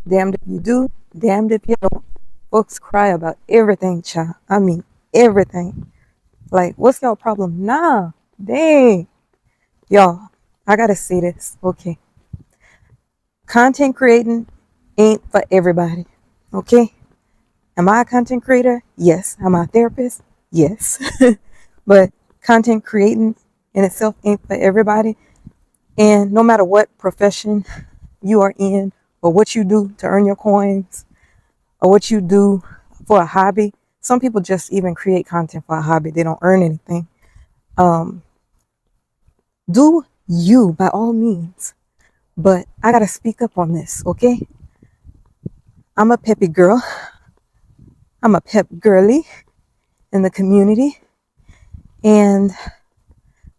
Damned if you do, damned if you don't. Folks cry about everything, child. I mean, everything. Like, what's your problem? Nah, dang. Y'all, I gotta say this. Okay. Content creating ain't for everybody. Okay. Am I a content creator? Yes. Am I a therapist? Yes. But content creating in itself ain't for everybody. And no matter what profession you are in, or what you do to earn your coins, or what you do for a hobby, some people just even create content for a hobby. They don't earn anything. Um, do you by all means. But I gotta speak up on this, okay? I'm a peppy girl. I'm a pep girly in the community. And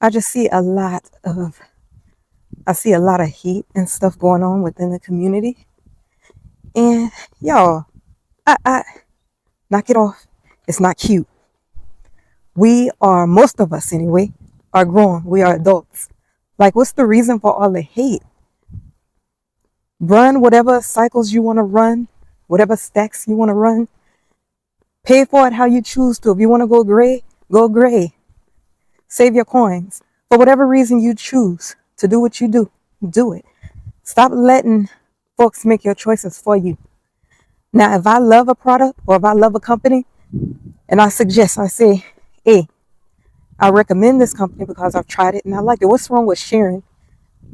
I just see a lot of hate and stuff going on within the community. And y'all, I knock it off. It's not cute. We are, most of us anyway, are grown. We are adults. Like, what's the reason for all the hate? Run whatever cycles you want to run, whatever stacks you want to run. Pay for it how you choose to. If you want to go gray, go gray. Save your coins. For whatever reason you choose to do what you do it. Stop letting folks make your choices for you. Now, if I love a product or if I love a company and I say, hey, I recommend this company because I've tried it and I like it. What's wrong with sharing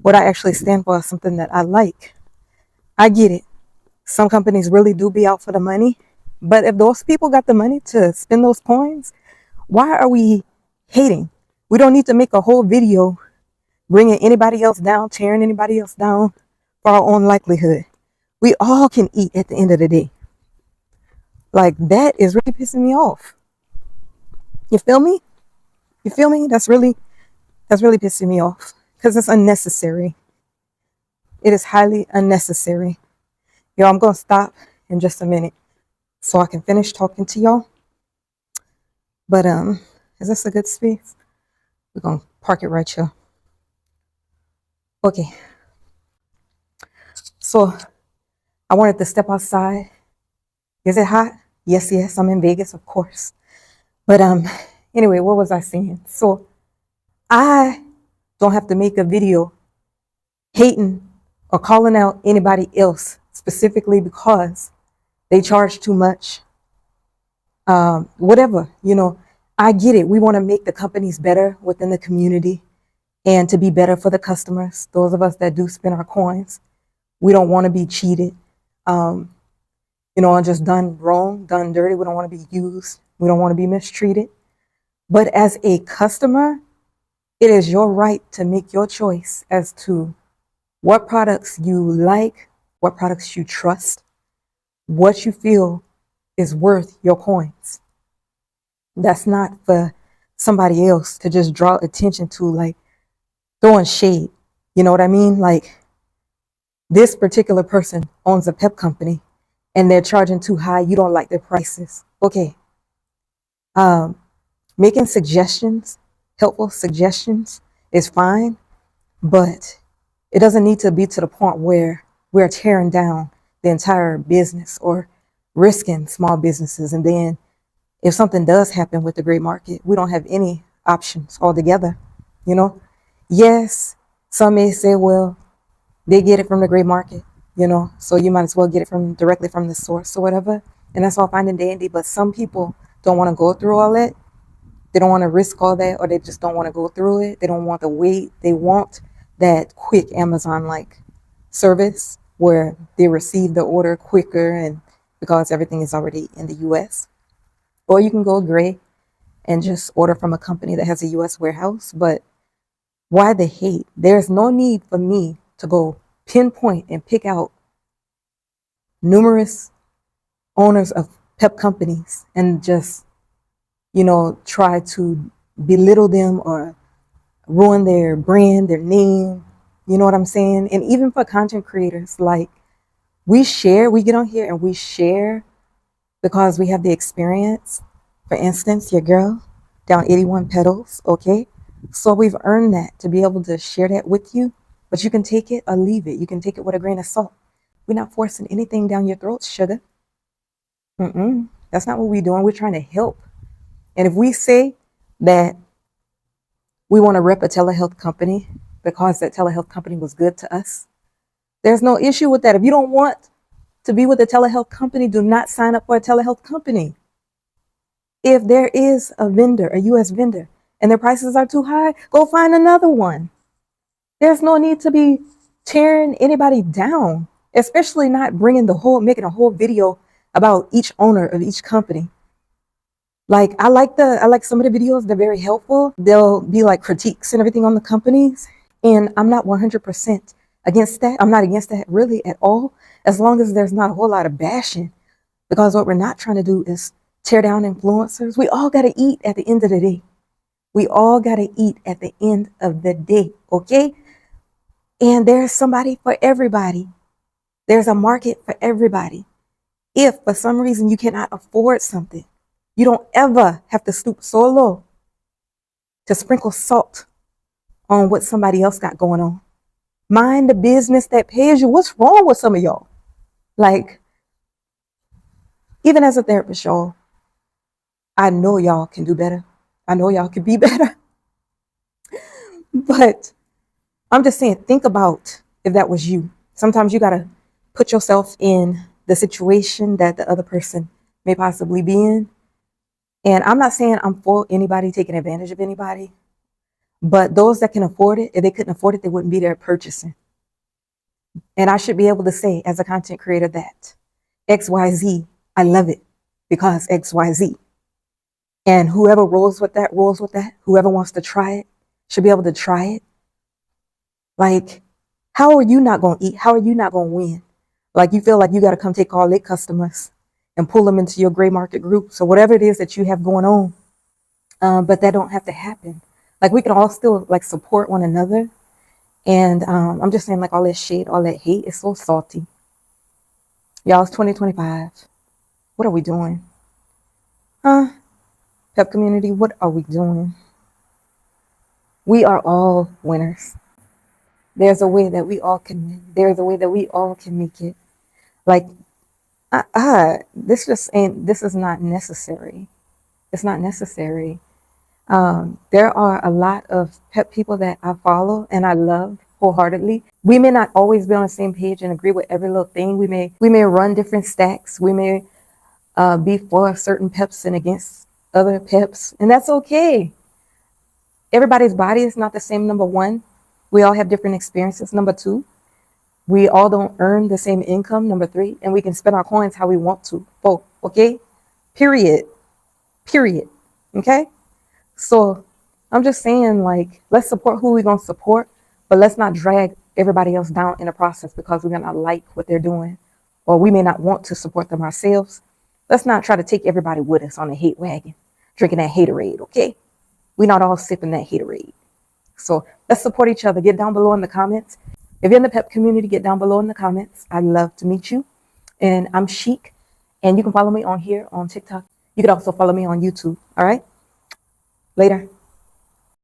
what I actually stand for, something that I like? I get it. Some companies really do be out for the money. But if those people got the money to spend those coins, why are we hating? We don't need to make a whole video bringing anybody else down, tearing anybody else down for our own likelihood. We all can eat at the end of the day. Like, that is really pissing me off. You feel me? You feel me? That's really pissing me off because it's unnecessary. It is highly unnecessary. Yo, I'm going to stop in just a minute so I can finish talking to y'all. But is this a good space? We're going to park it right here. Okay. So I wanted to step outside. Is it hot? Yes, I'm in Vegas, of course. But anyway, what was I saying? So I don't have to make a video hating or calling out anybody else specifically because they charge too much. Whatever, I get it. We want to make the companies better within the community and to be better for the customers. Those of us that do spend our coins, we don't want to be cheated, and just done wrong, done dirty. We don't want to be used. We don't want to be mistreated. But as a customer, it is your right to make your choice as to what products you like, what products you trust, what you feel is worth your coins. That's not for somebody else to just draw attention to, like throwing shade. You know what I mean? Like, this particular person owns a pep company and they're charging too high. You don't like their prices. Okay. Making suggestions, helpful suggestions is fine, but it doesn't need to be to the point where we're tearing down the entire business or risking small businesses. And then if something does happen with the gray market, we don't have any options altogether. Yes, some may say, well, they get it from the gray market, so you might as well get it directly from the source or whatever. And that's all fine and dandy. But some people don't want to go through all that. They don't want to risk all that, or they just don't want to go through it. They don't want the wait. They want that quick Amazon-like service where they receive the order quicker and because everything is already in the US. Or you can go gray and just order from a company that has a US warehouse. But why the hate? There's no need for me to go pinpoint and pick out numerous owners of pep companies and just, try to belittle them or ruin their brand, their name. You know what I'm saying? And even for content creators, like, we get on here and we share because we have the experience. For instance, your girl down 81 pedals, okay? So we've earned that to be able to share that with you, but you can take it or leave it. You can take it with a grain of salt. We're not forcing anything down your throat, sugar. That's not what we're doing. We're trying to help. And if we say that we want to rep a telehealth company because that telehealth company was good to us, there's no issue with that. If you don't want to be with a telehealth company, do not sign up for a telehealth company. If there is a vendor, a US vendor, and their prices are too high, go find another one. There's no need to be tearing anybody down, especially not making a whole video about each owner of each company. Like I like some of the videos, they're very helpful. They'll be like critiques and everything on the companies. And I'm not 100% against that. I'm not against that really at all, as long as there's not a whole lot of bashing. Because what we're not trying to do is tear down influencers. We all got to eat at the end of the day. We all got to eat at the end of the day, okay? And there's somebody for everybody. There's a market for everybody. If for some reason you cannot afford something, you don't ever have to stoop so low to sprinkle salt on what somebody else got going on. Mind the business that pays you. What's wrong with some of y'all? Like, even as a therapist, y'all, I know y'all can do better. I know y'all can be better. But I'm just saying, think about if that was you. Sometimes you got to put yourself in the situation that the other person may possibly be in. And I'm not saying I'm for anybody taking advantage of anybody, but those that can afford it, if they couldn't afford it, they wouldn't be there purchasing. And I should be able to say, as a content creator, that XYZ, I love it because XYZ. And whoever rolls with that, rolls with that. Whoever wants to try it should be able to try it. Like, how are you not going to eat? How are you not going to win? Like, you feel like you got to come take all their customers and pull them into your gray market group. So whatever it is that you have going on, but that don't have to happen. Like, we can all still like support one another. And I'm just saying, like, all that shade, all that hate is so salty. Y'all, it's 2025. What are we doing? Pep community, what are we doing? We are all winners. There's a way that we all can win. There's a way that we all can make it. Like, this is not necessary. It's not necessary. There are a lot of pep people that I follow and I love wholeheartedly. We may not always be on the same page and agree with every little thing. We may run different stacks. We may be for certain peps and against other peps, and that's okay. Everybody's body is not the same, number one. We all have different experiences, number two. We all don't earn the same income, number three, and we can spend our coins how we want to. Both, okay? Period. Okay? So I'm just saying, like, let's support who we're going to support, but let's not drag everybody else down in the process because we may not like what they're doing, or we may not want to support them ourselves. Let's not try to take everybody with us on the hate wagon, drinking that haterade, okay? We're not all sipping that haterade. So let's support each other. Get down below in the comments. If you're in the pep community, get down below in the comments. I'd love to meet you. And I'm Chic. And you can follow me on here on TikTok. You can also follow me on YouTube. All right? Later.